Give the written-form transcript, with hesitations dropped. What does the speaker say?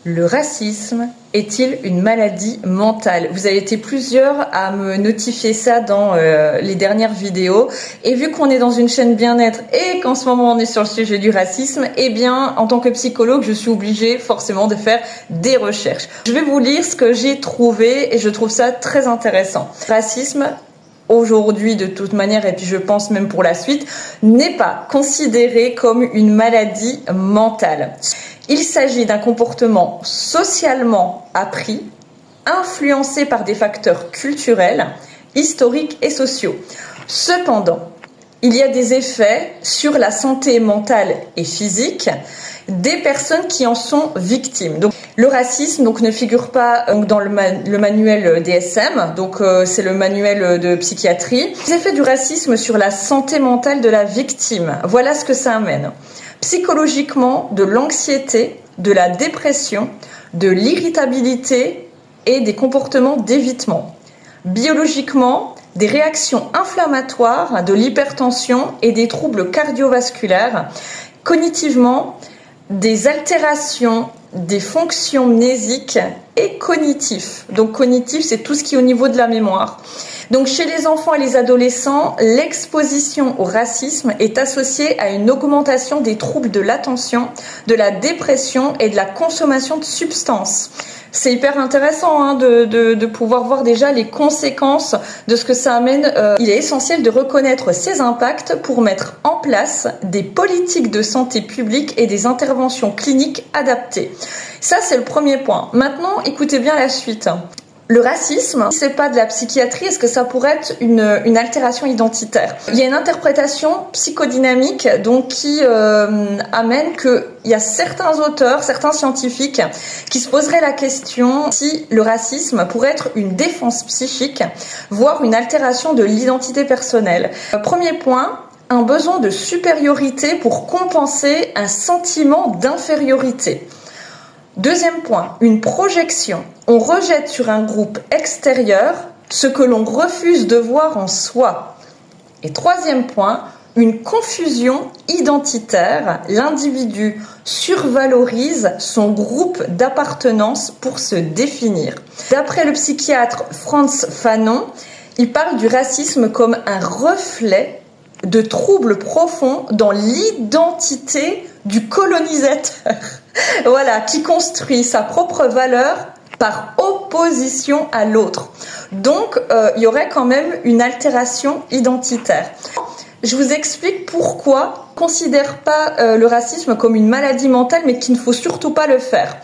Le racisme est-il une maladie mentale? Vous avez été plusieurs à me notifier ça dans les dernières vidéos. Et vu qu'on est dans une chaîne bien-être et qu'en ce moment on est sur le sujet du racisme, eh bien, en tant que psychologue, je suis obligée forcément de faire des recherches. Je vais vous lire ce que j'ai trouvé et je trouve ça très intéressant. Racisme, aujourd'hui de toute manière, et puis je pense même pour la suite, n'est pas considéré comme une maladie mentale. Il s'agit d'un comportement socialement appris, influencé par des facteurs culturels, historiques et sociaux. Cependant, il y a des effets sur la santé mentale et physique des personnes qui en sont victimes. Donc, le racisme ne figure pas dans le manuel DSM, c'est le manuel de psychiatrie. Les effets du racisme sur la santé mentale de la victime, voilà ce que ça amène. Psychologiquement, de l'anxiété, de la dépression, de l'irritabilité et des comportements d'évitement. Biologiquement, des réactions inflammatoires, de l'hypertension et des troubles cardiovasculaires. Cognitivement, des altérations des fonctions mnésiques et cognitifs. Donc cognitif, c'est tout ce qui est au niveau de la mémoire. Donc chez les enfants et les adolescents, l'exposition au racisme est associée à une augmentation des troubles de l'attention, de la dépression et de la consommation de substances. C'est hyper intéressant de pouvoir voir déjà les conséquences de ce que ça amène. Il est essentiel de reconnaître ces impacts pour mettre en place des politiques de santé publique et des interventions cliniques adaptées. Ça, c'est le premier point. Maintenant, écoutez bien la suite. Le racisme, c'est pas de la psychiatrie, est-ce que ça pourrait être une altération identitaire? Il y a une interprétation psychodynamique qui amène qu'il y a certains auteurs, certains scientifiques qui se poseraient la question si le racisme pourrait être une défense psychique, voire une altération de l'identité personnelle. Premier point, un besoin de supériorité pour compenser un sentiment d'infériorité. Deuxième point, une projection. On rejette sur un groupe extérieur ce que l'on refuse de voir en soi. Et troisième point, une confusion identitaire. L'individu survalorise son groupe d'appartenance pour se définir. D'après le psychiatre Frantz Fanon, il parle du racisme comme un reflet de troubles profonds dans l'identité du colonisateur. Voilà, qui construit sa propre valeur par opposition à l'autre. Donc, il y aurait quand même une altération identitaire. Je vous explique pourquoi on ne considère pas le racisme comme une maladie mentale, mais qu'il ne faut surtout pas le faire.